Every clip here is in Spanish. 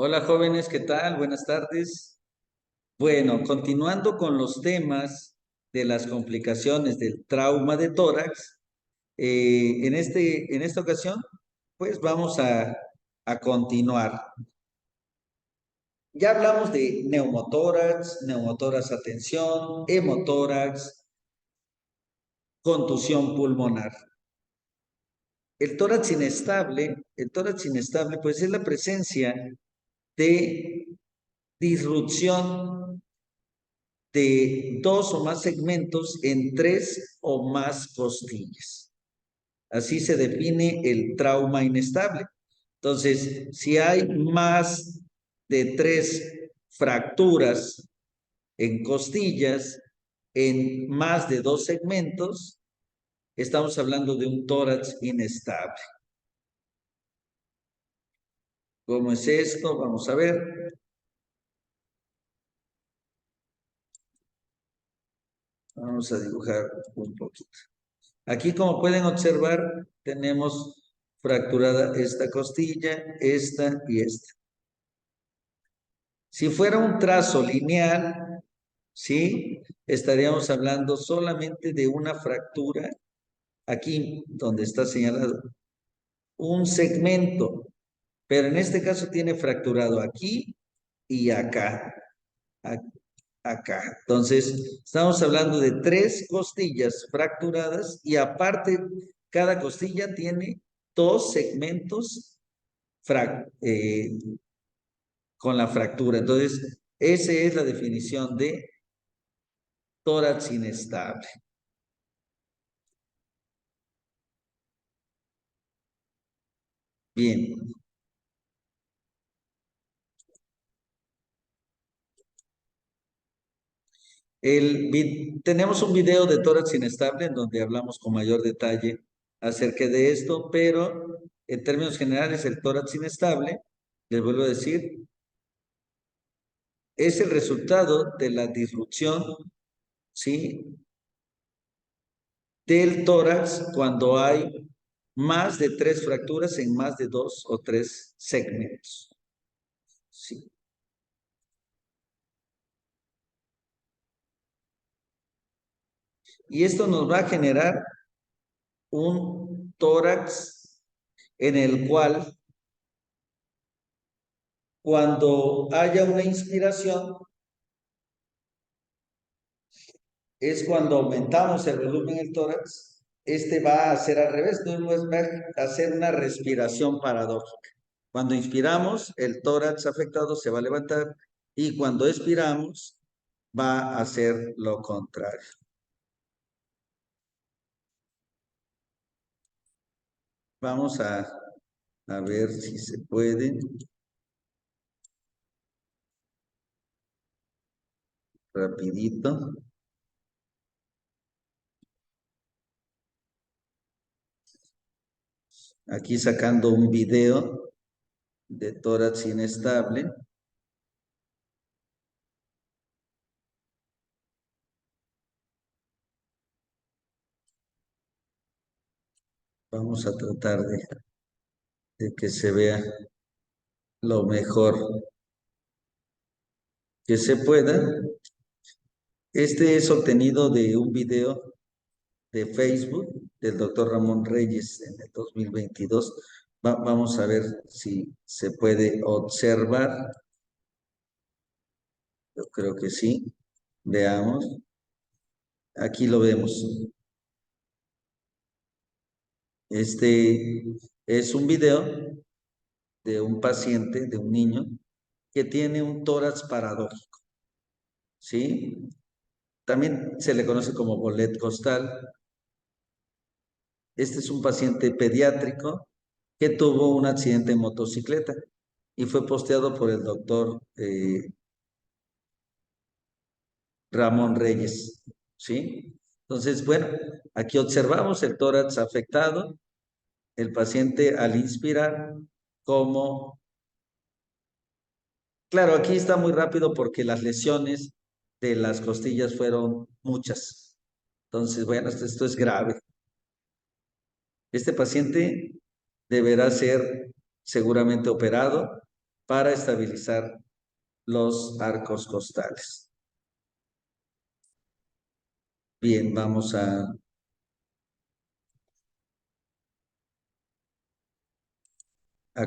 Hola jóvenes, ¿qué tal? Buenas tardes. Bueno, continuando con los temas de las complicaciones del trauma de tórax, en esta ocasión, pues vamos a continuar. Ya hablamos de neumotórax, neumotórax a tensión, hemotórax, contusión pulmonar. El tórax inestable, pues es la presencia de disrupción de dos o más segmentos en tres o más costillas. Así se define el trauma inestable. Entonces, si hay más de tres fracturas en costillas, en más de dos segmentos, estamos hablando de un tórax inestable. ¿Cómo es esto? Vamos a ver. Vamos a dibujar un poquito. Aquí, como pueden observar, tenemos fracturada esta costilla, esta y esta. Si fuera un trazo lineal, ¿sí? Estaríamos hablando solamente de una fractura aquí, donde está señalado, un segmento, pero en este caso tiene fracturado aquí y acá, acá. Entonces, estamos hablando de tres costillas fracturadas y aparte, cada costilla tiene dos segmentos con la fractura. Entonces, esa es la definición de tórax inestable. Bien. Tenemos un video de tórax inestable en donde hablamos con mayor detalle acerca de esto, pero en términos generales el tórax inestable, les vuelvo a decir, es el resultado de la disrupción, ¿sí?, del tórax cuando hay más de tres fracturas en más de dos o tres segmentos. ¿Sí? Y esto nos va a generar un tórax en el cual cuando haya una inspiración es cuando aumentamos el volumen del tórax, este va a ser al revés, no va a hacer una respiración paradójica. Cuando inspiramos, el tórax afectado se va a levantar y cuando expiramos va a hacer lo contrario. Vamos a ver si se puede. Rapidito. Aquí sacando un video de tórax inestable. Vamos a tratar de que se vea lo mejor que se pueda. Este es obtenido de un video de Facebook del doctor Ramón Reyes en el 2022. Vamos a ver si se puede observar. Yo creo que sí. Veamos. Aquí lo vemos. Este es un video de un paciente, de un niño, que tiene un tórax paradójico. ¿Sí? También se le conoce como bolet costal. Este es un paciente pediátrico que tuvo un accidente en motocicleta y fue posteado por el doctor Ramón Reyes, ¿sí? Entonces, bueno, aquí observamos el tórax afectado, el paciente al inspirar, como, claro, aquí está muy rápido porque las lesiones de las costillas fueron muchas. Entonces, bueno, esto es grave. Este paciente deberá ser seguramente operado para estabilizar los arcos costales. Bien, vamos a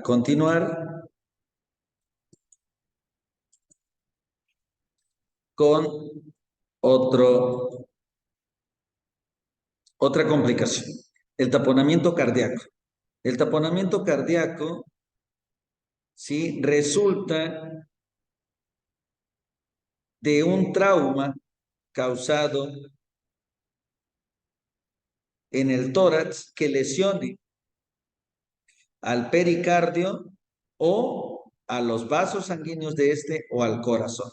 continuar con otra complicación, el taponamiento cardíaco. El taponamiento cardíaco, ¿sí?, resulta de un trauma causado en el tórax que lesione al pericardio o a los vasos sanguíneos de este o al corazón,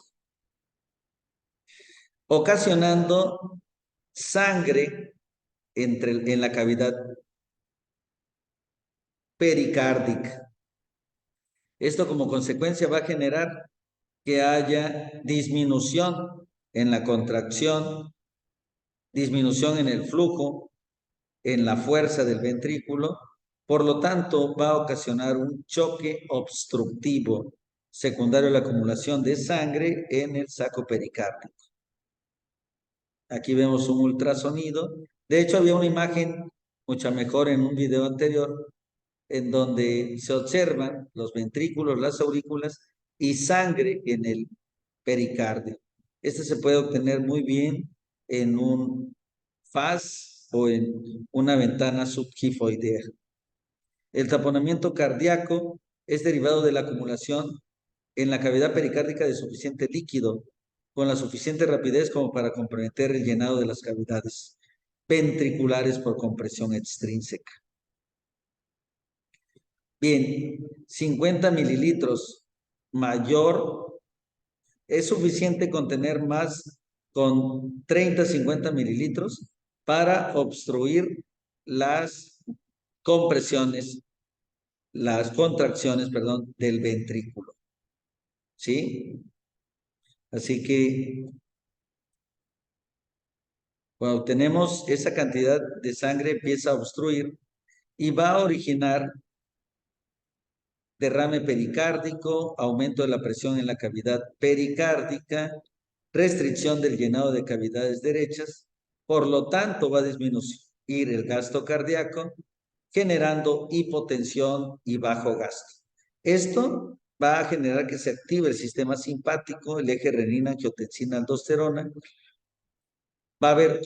ocasionando sangre en la cavidad pericárdica. Esto como consecuencia va a generar que haya disminución en la contracción, disminución en el flujo, en la fuerza del ventrículo. Por lo tanto, va a ocasionar un choque obstructivo secundario a la acumulación de sangre en el saco pericárdico. Aquí vemos un ultrasonido. De hecho, había una imagen mucho mejor en un video anterior en donde se observan los ventrículos, las aurículas y sangre en el pericardio. Este se puede obtener muy bien en un FAS o en una ventana subgifoidea. El taponamiento cardíaco es derivado de la acumulación en la cavidad pericárdica de suficiente líquido con la suficiente rapidez como para comprometer el llenado de las cavidades ventriculares por compresión extrínseca. Bien, 50 mililitros mayor, es suficiente contener más con 30, 50 mililitros para obstruir las compresiones, las contracciones, perdón, del ventrículo. ¿Sí? Así que cuando tenemos esa cantidad de sangre empieza a obstruir y va a originar derrame pericárdico, aumento de la presión en la cavidad pericárdica, restricción del llenado de cavidades derechas, por lo tanto va a disminuir el gasto cardíaco, generando hipotensión y bajo gasto. Esto va a generar que se active el sistema simpático, el eje renina-angiotensina-aldosterona, va a haber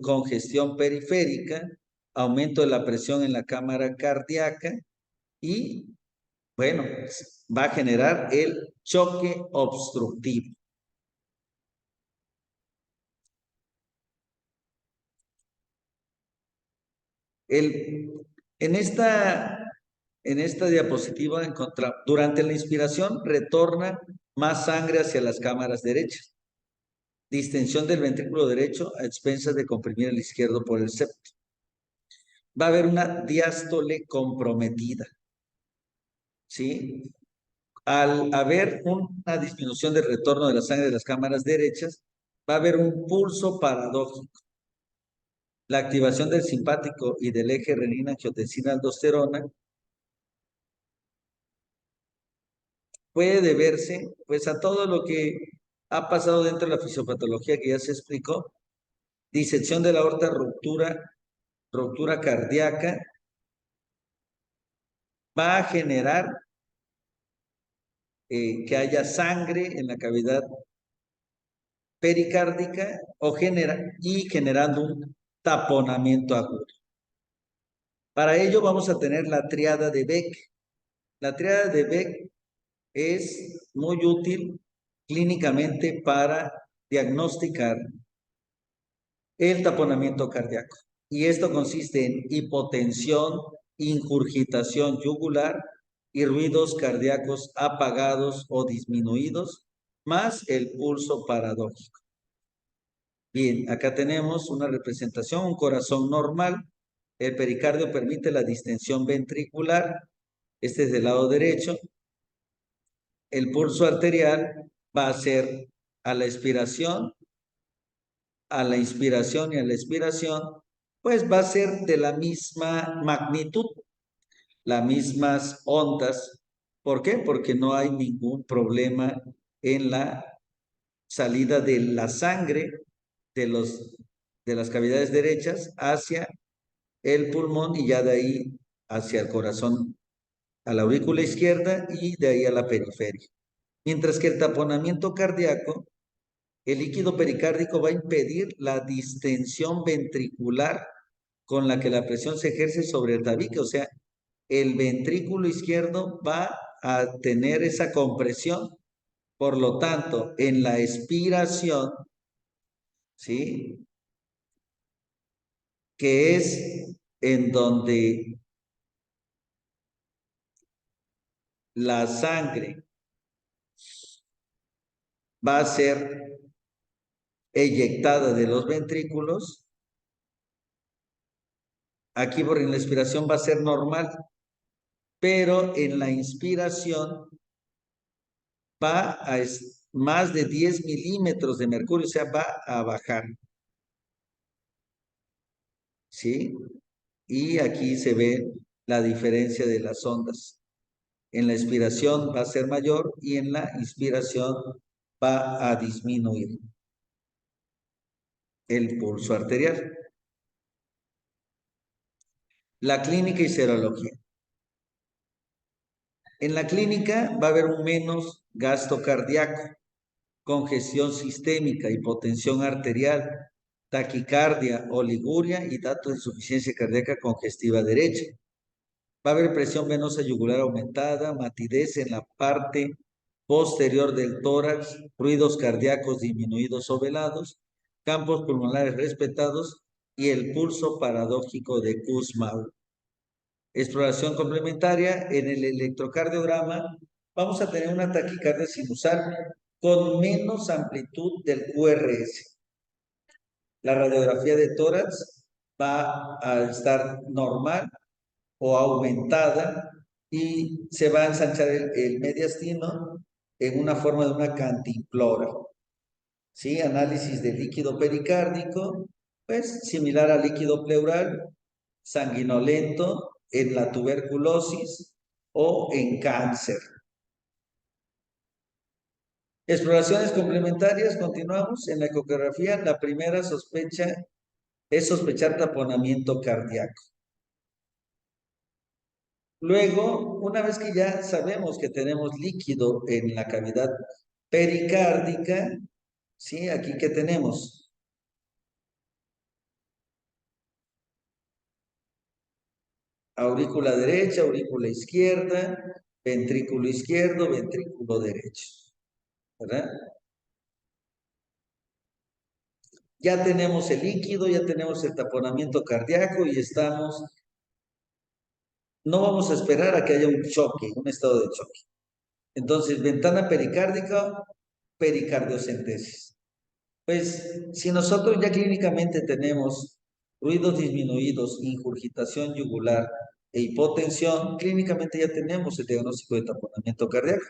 congestión periférica, aumento de la presión en la cámara cardíaca y, bueno, va a generar el choque obstructivo. En esta diapositiva durante la inspiración retorna más sangre hacia las cámaras derechas. Distensión del ventrículo derecho a expensas de comprimir el izquierdo por el septo. Va a haber una diástole comprometida, ¿sí? Al haber una disminución del retorno de la sangre de las cámaras derechas, va a haber un pulso paradójico. La activación del simpático y del eje renina-angiotensina-aldosterona puede deberse, pues, a todo lo que ha pasado dentro de la fisiopatología que ya se explicó: disección de la aorta, ruptura cardíaca, va a generar que haya sangre en la cavidad pericárdica generando un taponamiento agudo. Para ello vamos a tener la triada de Beck. La triada de Beck es muy útil clínicamente para diagnosticar el taponamiento cardíaco. Y esto consiste en hipotensión, ingurgitación yugular y ruidos cardíacos apagados o disminuidos, más el pulso paradójico. Bien, acá tenemos una representación, un corazón normal. El pericardio permite la distensión ventricular. Este es del lado derecho. El pulso arterial va a ser a la expiración, a la inspiración y a la expiración, pues va a ser de la misma magnitud, las mismas ondas ¿Por qué? Porque no hay ningún problema en la salida de la sangre de, de las cavidades derechas hacia el pulmón y ya de ahí hacia el corazón, a la aurícula izquierda y de ahí a la periferia. Mientras que el taponamiento cardíaco, el líquido pericárdico va a impedir la distensión ventricular con la que la presión se ejerce sobre el tabique, o sea, el ventrículo izquierdo va a tener esa compresión. Por lo tanto, en la expiración, ¿sí? Que es en donde la sangre va a ser eyectada de los ventrículos, aquí por en la expiración va a ser normal, pero en la inspiración va a más de 10 milímetros de mercurio, o sea, va a bajar, ¿sí? Y aquí se ve la diferencia de las ondas. En la expiración va a ser mayor y en la inspiración va a disminuir el pulso arterial. La clínica y serología. En la clínica va a haber un menos gasto cardíaco, congestión sistémica, hipotensión arterial, taquicardia, oliguria y datos de insuficiencia cardíaca congestiva derecha. Va a haber presión venosa yugular aumentada, matidez en la parte posterior del tórax, ruidos cardíacos disminuidos o velados, campos pulmonares respetados y el pulso paradójico de Kussmaul. Exploración complementaria, en el electrocardiograma vamos a tener una taquicardia sinusal con menos amplitud del QRS. La radiografía de tórax va a estar normal o aumentada y se va a ensanchar el mediastino en una forma de una cantimplora. ¿Sí? Análisis de líquido pericárdico, pues similar al líquido pleural, sanguinolento en la tuberculosis o en cáncer. Exploraciones complementarias, continuamos. En la ecografía, la primera sospecha es sospechar taponamiento cardíaco. Luego, una vez que ya sabemos que tenemos líquido en la cavidad pericárdica, ¿sí? Aquí que tenemos aurícula derecha, aurícula izquierda, ventrículo izquierdo, ventrículo derecho, ¿verdad? Ya tenemos el líquido, ya tenemos el taponamiento cardíaco y estamos, no vamos a esperar a que haya un choque, un estado de choque. Entonces, ventana pericárdica, pericardiocentesis. Pues, si nosotros ya clínicamente tenemos ruidos disminuidos, ingurgitación yugular e hipotensión, clínicamente ya tenemos el diagnóstico de taponamiento cardíaco.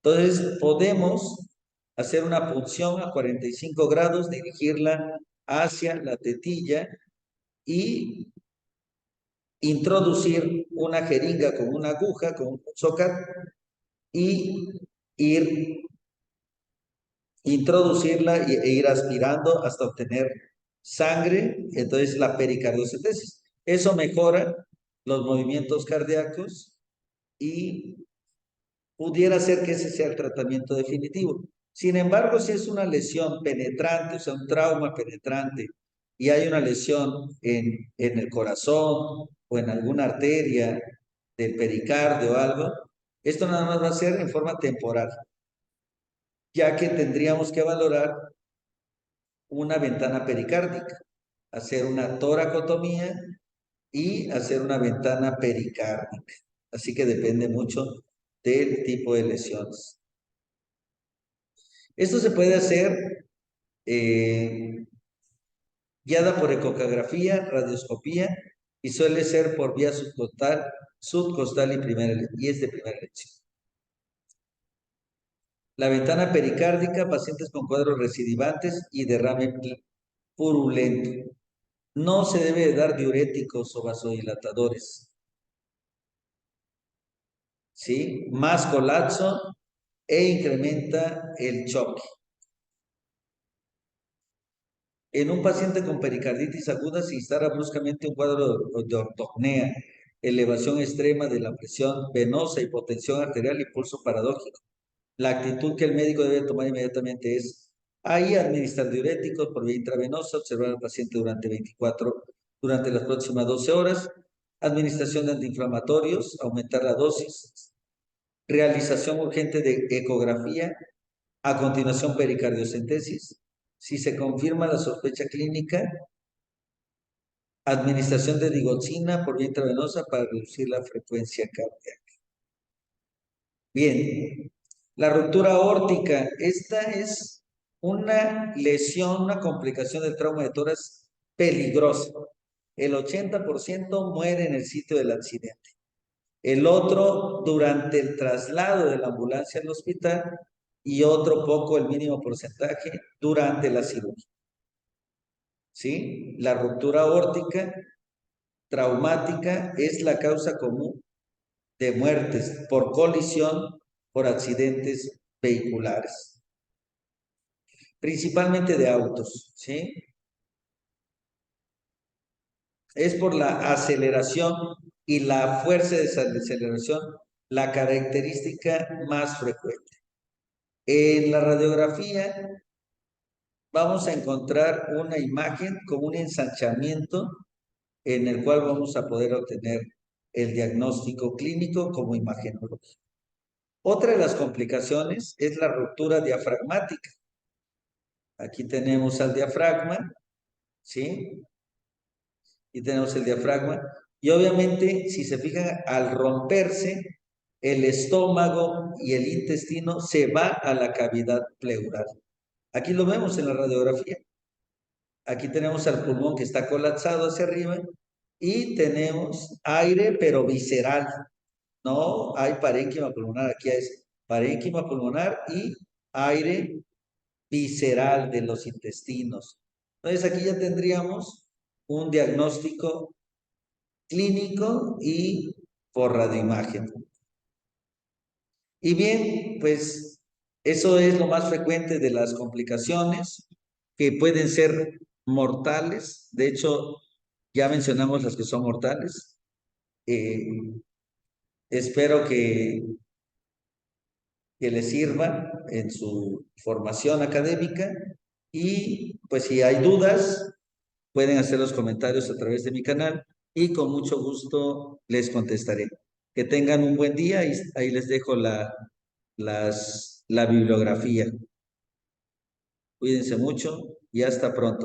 Entonces, podemos hacer una punción a 45 grados, dirigirla hacia la tetilla y introducir una jeringa con una aguja, con un zócar y ir introducirla e ir aspirando hasta obtener sangre, entonces la pericardiocentesis. Eso mejora los movimientos cardíacos y pudiera ser que ese sea el tratamiento definitivo. Sin embargo, si es una lesión penetrante, o sea, un trauma penetrante, y hay una lesión en el corazón o en alguna arteria del pericardio o algo, esto nada más va a ser en forma temporal, ya que tendríamos que valorar una ventana pericárdica, hacer una toracotomía y hacer una ventana pericárdica. Así que depende mucho del tipo de lesiones. Esto se puede hacer guiada por ecografía, radioscopía y suele ser por vía subcostal y es de primera elección. La ventana pericárdica, pacientes con cuadros recidivantes y derrame purulento. No se debe dar diuréticos o vasodilatadores. ¿sí? Más colapso e incrementa el choque. En un paciente con pericarditis aguda se instala bruscamente un cuadro de ortopnea, elevación extrema de la presión venosa, hipotensión arterial y pulso paradójico. La actitud que el médico debe tomar inmediatamente es ahí administrar diuréticos por vía intravenosa, observar al paciente durante las próximas 12 horas, administración de antiinflamatorios, aumentar la dosis, realización urgente de ecografía, a continuación pericardiocentesis. Si se confirma la sospecha clínica, administración de digoxina por vía intravenosa para reducir la frecuencia cardíaca. Bien, la ruptura aórtica, esta es una lesión, una complicación del trauma de tórax peligrosa. El 80% muere en el sitio del accidente. El otro durante el traslado de la ambulancia al hospital y otro poco, el mínimo porcentaje, durante la cirugía. ¿Sí? La ruptura aórtica traumática es la causa común de muertes por colisión por accidentes vehiculares, principalmente de autos, ¿sí? Es por la aceleración y la fuerza de aceleración la característica más frecuente. En la radiografía vamos a encontrar una imagen con un ensanchamiento en el cual vamos a poder obtener el diagnóstico clínico como imagenológico. Otra de las complicaciones es la ruptura diafragmática. Aquí tenemos al diafragma, ¿sí? Y tenemos el diafragma. Y obviamente, si se fijan, al romperse, el estómago y el intestino se va a la cavidad pleural. Aquí lo vemos en la radiografía. Aquí tenemos al pulmón que está colapsado hacia arriba y tenemos aire, pero visceral. No hay parénquima pulmonar, aquí es parénquima pulmonar y aire visceral de los intestinos. Entonces aquí ya tendríamos un diagnóstico clínico y por radioimagen. Y bien, pues eso es lo más frecuente de las complicaciones que pueden ser mortales. De hecho, ya mencionamos las que son mortales. Eh, espero que les sirva en su formación académica y pues si hay dudas, pueden hacer los comentarios a través de mi canal y con mucho gusto les contestaré. Que tengan un buen día y ahí les dejo la bibliografía. Cuídense mucho y hasta pronto.